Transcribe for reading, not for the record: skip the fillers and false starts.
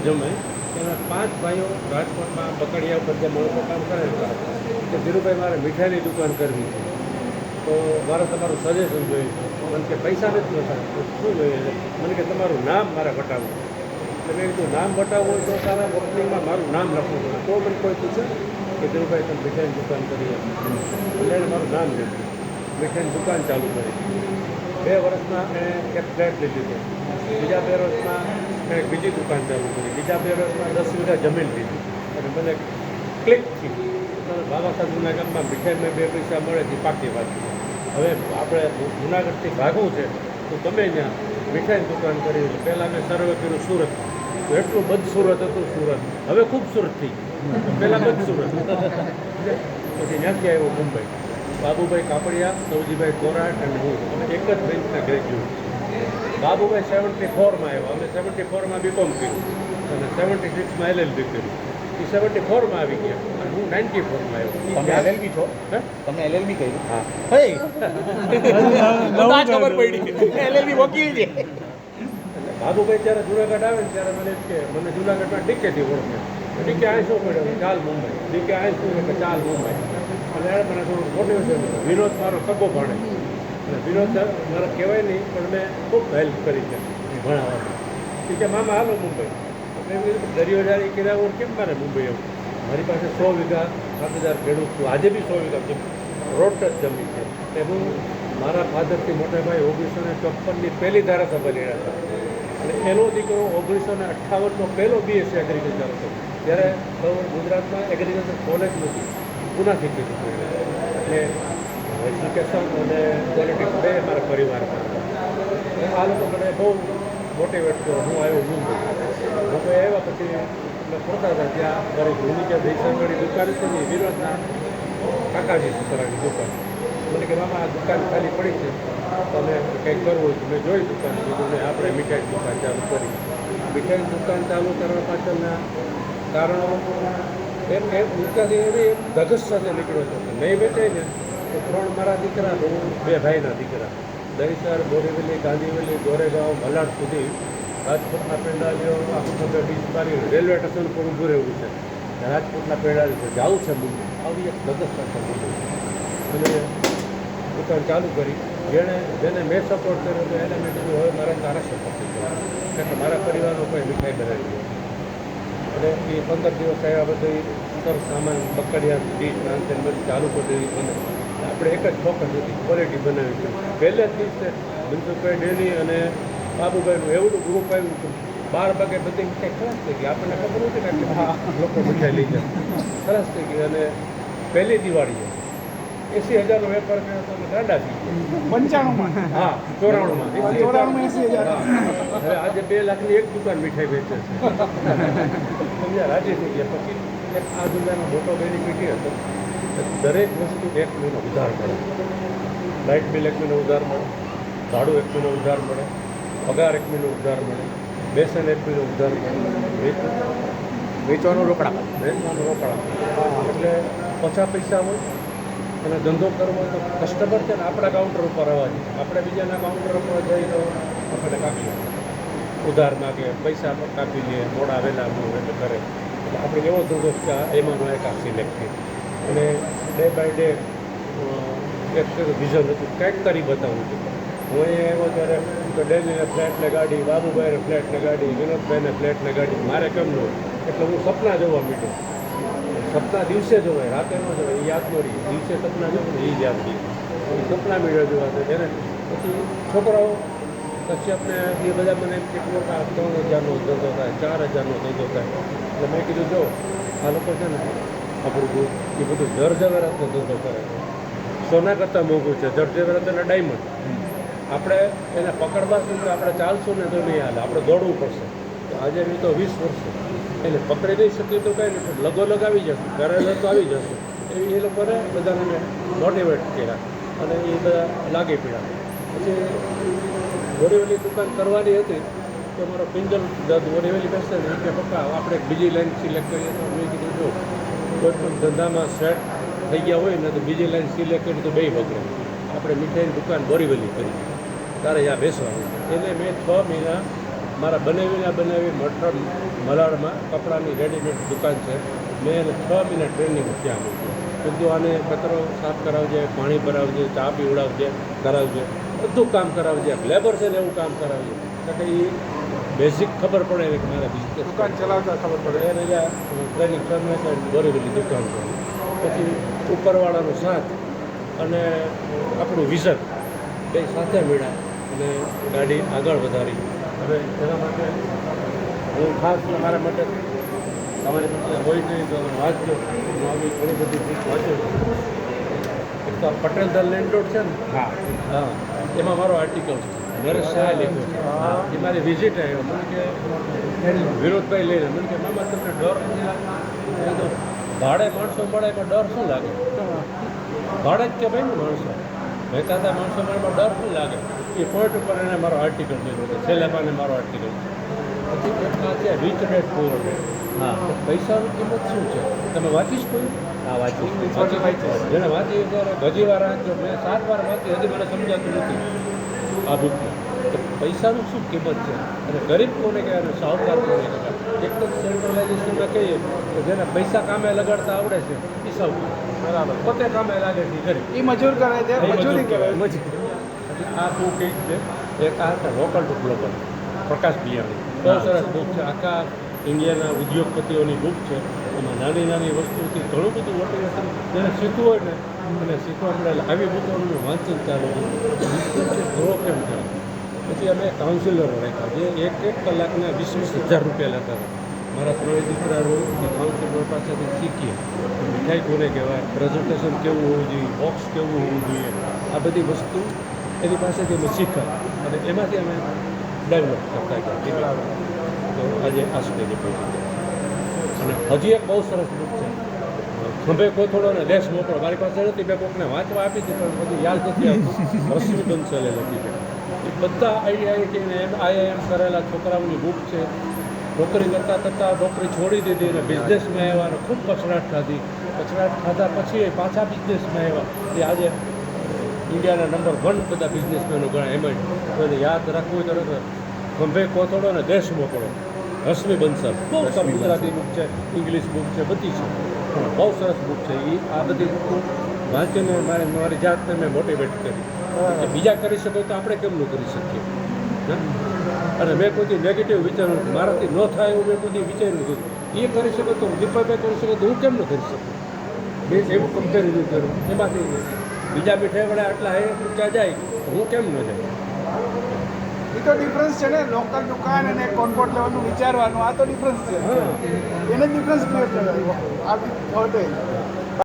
જમે એના 5 ભાઈઓ રાજકોટમાં બકડિયા ઉપર જે માણસો કામ કરે કે ધીરુભાઈ મારે મીઠાઈની દુકાન કરવી છે, તો મારે તમારું સજેશન જોઈએ છે. મને કે પૈસા નથી જોતા, શું જોઈએ છે? મને કે તમારું નામ મારે બતાવવું. એટલે મેં કીધું નામ બતાવવું હોય તો તારા ઓપનિંગમાં મારું નામ લખવું પડે. તો મને કોઈ પૂછે કે ધીરુભાઈ તમે મીઠાઈની દુકાન કરી એટલે એને મારું નામ લીધું, મીઠાઈની દુકાન ચાલુ કરી. 2 વર્ષમાં એણે એક ફ્લેટ લીધી હતી. બીજા 2 વર્ષમાં એણે બીજી દુકાન ચાલુ કરી. બીજા 2 વર્ષમાં 10 વીઘા જમીન લીધી. અને મને ક્લિક થઈ બાબા સાહેબ જૂના ગામમાં મીઠાઈમાં 2 પૈસા મળે છે, પાકી વાત. હવે આપણે જૂનાગઢથી ભાગવું છે તો તમે ત્યાં મીઠાઈની દુકાન કરી. પહેલાં મેં સર્વે કર્યું સુરત, તો એટલું બદસુરત હતું સુરત, હવે ખૂબસૂરત થઈ ગયું. પહેલાં બદસુરત પછી ત્યાંથી આવ્યો મુંબઈ. બાબુભાઈ કાપડિયા, સૌજીભાઈ કોરાટ અને હું, અમે એક જ બેન્ચના ગ્રેજ્યુએટ. બાબુભાઈ 74માં આવ્યા, અમે 74માં બીકોમ કર્યું અને 76માં LLB કર્યું. એ 74માં આવી ગયા અને હું 94માં આવ્યો. તમે LLB છો? તમે LLB કર્યું? હા. ખબર પડી LLB વકીલ છે. બાબુભાઈ જ્યારે જુનાગઢ આવે ને ત્યારે મને કે મને જુનાગઢમાં ડીકેથી ઓળખે. ડીકે આ શું પડ્યો? ચાલ મુંબઈ. ડીકે આ શું કે ચાલ મુંબઈ. અને એને મને થોડું મોટિવેશન. વિનોદ મારો સગો ભણે અને વિનોદ મારા કહેવાય નહીં પણ મેં ખૂબ હેલ્પ કરી છે ભણાવવામાં. કે મામા હાલો મુંબઈ. મેં કીધું દરિયોજારી કર્યા વગર કેમ મારે મુંબઈ આવું? મારી પાસે 100 વીઘા 7,000 ખેડૂત છું. આજે બી 100 વીઘા રોડ ટચ જમીન છે. કે હું મારા ફાધરથી મોટા ભાઈ 1954ની પહેલી ધારાસભા લેવા હતા અને એનો દીકરો 1958નો પહેલો BSc એગ્રીકલ્ચર હતો. ત્યારે ગુજરાતમાં એગ્રીકલ્ચર કોલેજ નથી, પુનાથી કીધું. એટલે એજ્યુકેશન અને પોલિટિક્સ બે મારા પરિવારમાં. આ લોકો મને બહુ મોટિવેટ કર્યો. હું આવ્યો મુંબઈ. મુંબઈ આવ્યા પછી અમે ફરતા હતા ત્યાં મારી જૂની જે દહીસરવાળી દુકાન છે ને વિરોધના કાકાજી સુતરાની દુકાન. મને કે મામા આ દુકાન ખાલી પડી છે, તમે કંઈક કરવું હોય તો મેં જોઈ દુકાન કીધું ને આપણે મીઠાઈની દુકાન ચાલુ કરી. મીઠાઈની દુકાન ચાલુ કરવા પાછળના કારણો એમ દુકાનથી એવી ધગસ સાથે નીકળ્યો હતો. નહીં વેચાય ને તો 3 મારા દીકરા, હું 2 ભાઈના દીકરા. દહીસર, બોરીવલી, ગાંધીવલી, ગોરેગાંવ, મલાડ સુધી રાજકોટના પેંડાલીઓ આખું ડીશ મારી રેલવે સ્ટેશન પર ઊભું રહેવું છે. રાજકોટના પેંડાલી છે, જવું છે મુંબઈ. આવી એક ધગસ સાથે મુંબઈ અને દુકાન ચાલુ કરી. જેને મેં સપોર્ટ કર્યો તો એને મેં કીધું હવે મારે તારા સપોર્ટ કર્યો. એટલે મારા પરિવારનો કોઈ મીઠાઈ બનાવી ગયો અને એ 15 દિવસ આવ્યા બધું સરસ સામાન બકડિયા ડીશ નાનતે બધું ચાલુ કરી. અને આપણે એક જ ફોકસ હતી ક્વોલિટી બનાવી છે. પહેલે જ દિવસે મનસુખભાઈ ડેલી અને બાબુભાઈનું એવડું ગ્રુપ આવ્યું હતું. 12 વાગે બધી મીઠાઈ ખલાસ થઈ ગઈ. આપણને ખબર નથી કે લોકો મીઠાઈ લઈ જાય. ખલાસ થઈ ગઈ અને પહેલી દિવાળીએ 80,000નો વેપાર કર્યો તો અમે ગાંડા થઈ ગયા. 95માં? હા, 94માં. 80,000. હવે આજે 2 લાખની એક દુકાન મીઠાઈ વેચે છે. સમજ્યા? રાજી થઈ ગયા. પછી એક આ દુકાનનો મોટો બેનિફિટ એ હતો કે દરેક વસ્તુ 1 મહિનો ઉધાર મળે. લાઇટ બિલ 1 મહિનો ઉધાર મળે, ભાડું 1 મહિનો ઉધાર મળે, પગાર 1 મહિનો ઉધાર મળે, બેસન 1 મહિનો ઉધાર મળે, વેચવાનું રોકડા. એટલે ઓછા પૈસા હોય અને ધંધો કરવો હોય તો કસ્ટમર છે ને આપણા કાઉન્ટર ઉપર આવવા જોઈએ. આપણે બીજાના કાઉન્ટર ઉપર જઈએ તો આપણને કાપી ઉધાર માગે, પૈસા કાપી લે, મોડા વહેલા એટલે કરે. એટલે આપણે એવો ધંધો એમાંનો એક આ સિલેક્ટ થઈ અને ડે બાય ડે એક વિઝન હતું કંઈક કરી બતાવવું હતું. હું અહીંયા આવ્યો ત્યારે તો ડેલીને ફ્લેટને ગાડી, બાબુભાઈને ફ્લેટને ગાડી, વિનોદભાઈને ફ્લેટને ગાડી. મારે કેમ ન હોય? એટલે હું સપના જોવા માંડ્યો. સપના દિવસે જોવાય, રાતે ન જોવાય, એ યાદ ન રહી. દિવસે સપના જોવું ને એ જ યાદ રહી. સપના મેળવ્યો જોવા છે એને. પછી છોકરાઓ કશ્યપને એ બધા મને કેટલો 3,000નો ધંધો થાય, 4,000નો ધંધો થાય. એટલે મેં કીધું જો આ લોકો છે ને આપણું દૂધ એ બધું જરજવેરાતનો ધંધો કરે. સોના કરતાં મોંઘું છે જરજવેરાત એટલે ડાયમંડ. આપણે એને પકડવા શું કે આપણે ચાલશું ને તો નહીં હાલે, આપણે દોડવું પડશે. તો આજે નહીં તો 20 વર્ષ એટલે પકડી નહીં શકીએ તો કંઈ નહીં, લગોલગ આવી જશે, ઘરે તો આવી જશે. એવી એ લોકોને બધાને મોટિવેટ કર્યા અને એ બધા લાગી પડ્યા. પછી બોરીવલી દુકાન કરવાની હતી તો મારો પિંજલ બોરીવલી બેસે ને કે પપ્પા આપણે બીજી લાઈન સિલેક્ટ કરીએ. તો મેં કીધું જો કોઈ પણ ધંધામાં સેટ થઈ ગયા હોય ને તો બીજી લાઈન સિલેક્ટ કરી તો બે બગડે. આપણે મીઠાઈની દુકાન બોરીવલી કરી, તારે ત્યાં બેસવાનું. એને મેં 6 મહિના મારા બનાવી મલાડમાં કપડાની રેડીમેડ દુકાન છે. મેં એને 6 મહિના ટ્રેનિંગ ત્યાં મૂક્યું. કીધું આને કચરો સાફ કરાવજે, પાણી ભરાવજે, ચા પીવડાવજે, કરાવજે, બધું કામ કરાવજે. લેબર છે ને એવું કામ કરાવજે. એટલે એ બેઝિક ખબર પડે કે મારા બિઝનેસ દુકાન ચલાવતા ખબર પડે. એને જ્યાં ટ્રેનિંગ કરીને બોરીવલી દુકાન કરી. પછી ઉપરવાળાનો સાથ અને આપણું વિઝન બે સાથે મળ્યા અને ગાડી આગળ વધારી. હવે એના માટે હું ખાસ મારા માટે તમારી પાસે હોય નહીં તો વાંચજો. હું આવી ઘણી બધી બુક વાંચું છું. એક તો પટેલ ધ લેન્ડલોર્ડ છે ને, હા હા, એમાં મારો આર્ટિકલ છે. નરેશ શાહે લખ્યો છે. એ મારી વિઝિટ આવ્યો. મને કે વિનોદભાઈ લઈને મને કે મામા તમને ડર નથી લાગતો? મેં કીધું, ભાડે માણસો મળે એમાં ડર શું લાગે? ભાડે જ કે ભાઈ ને માણસો મહેતા હતા માણસો મળે એમાં ડર શું લાગે? એ પોઈન્ટ ઉપર એને મારો આર્ટિકલ લીધો છે. છેલ્લે પાને મારો આર્ટિકલ છે. પછી એક આ છે રીચ ડેડ પુઅર ડેડ. હા પૈસાની કિંમત શું છે? તમે વાંચીશ કોઈ? હા વાંચી જેને વાંચી ત્યારે હજી વાર વાંચજો. મેં 7 વાર વાંચી, હજી મને સમજાતું નથી આ બુકમાં. તો પૈસાનું શું કિંમત છે અને ગરીબ કોને કહેવાય અને સાહુકાર કોને કહેવાય? એક તો સેન્ટ્રલાઇઝેશનમાં કહીએ કે જેને પૈસા કામે લગાડતા આવડે છે એ સાહુકાર. બરાબર. પોતે કામે લાગે છે એ ગરીબ. એ મજૂર કરે છે, મજૂરી કહેવાય. મજૂરી. આ બુક એક છે. એક આ છે લોકલ ટુ ગ્લોબલ, પ્રકાશ પિયાણી. બહુ સરસ બુક છે. આખા ઇન્ડિયાના ઉદ્યોગપતિઓની બુક છે. એમાં નાની નાની વસ્તુથી ઘણું બધું મોટિવેશન જેને શીખવું હોય ને અને શીખવા મળે. આવી બુકોનું મેં વાંચન ચાલુ કર્યું. બિઝનેસ ગ્રો કેમ થાય. પછી અમે કાઉન્સિલરો રાખ્યા જે 1 કલાકના 20,000 રૂપિયા લેતા હતા. મારા 3 દીકરા રોજ કાઉન્સિલર પાસેથી શીખીએ મીઠાઈ કોને કહેવાય, પ્રેઝન્ટેશન કેવું હોવું જોઈએ, બોક્સ કેવું હોવું જોઈએ, આ બધી વસ્તુ એની પાસેથી અમે શીખ્યા અને એમાંથી અમે ડેવલપ કરતા ગયા. તો આજે આ સ્ટેજે પહોંચી ગયા. અને હજી એક બહુ સરસ બુક છે, ખંભે કોથળો ને દેશ મોકળો. મારી પાસે નથી, મેં કોકને વાંચવા આપી હતી પણ બધું યાદ નથી આવતું. રશ્મિ બંસલે લખી છે. એ બધા IIM કરેલા છોકરાઓની બુક છે. નોકરી કરતાં નોકરી છોડી દીધી અને બિઝનેસમાં આવ્યા અને ખૂબ કચરાટ ખાધી. કચરાટ ખાધા પછી એ પાછા બિઝનેસમાં આવ્યા. એ આજે ઇન્ડિયાના નંબર 1 બધા બિઝનેસમેનો ગણાય. એમાં તો એને યાદ રાખવું હોય તો ખંભે કોથળો ને દેશ મોકળો, રશ્મિ બંસલ. બહુ સરસ ગુજરાતી બુક છે, ઇંગ્લિશ બુક છે, બધી છે. પણ બહુ સરસ બુક છે. એ આ બધી બુક વાંચીને મારી જાતને મેં મોટિવેટ કરી કે બીજા કરી શકો તો આપણે કેમ ન કરી શકીએ. હા? અને મેં કોઈ નેગેટિવ વિચાર્યું મારાથી ન થાય એવું મેં કોઈ વિચાર્યું નથી. એ કરી શકો તો દીપકભાઈ કરી શકો તો હું કેમ ન કરી શકું? મેં એવું કમ્પેરિઝન કર્યું. એમાંથી બીજા મીઠાઈ વડે આટલા હે ઊંચા જાય તો હું કેમ ન જાય? એ તો ડિફરન્સ છે ને, લોકલ દુકાન અને કોર્પોરેટ લેવલનું વિચારવાનું. આ તો ડિફરન્સ છે. હા. એને ડિફરન્સ ક્રિએટ કરે આ બી થોટ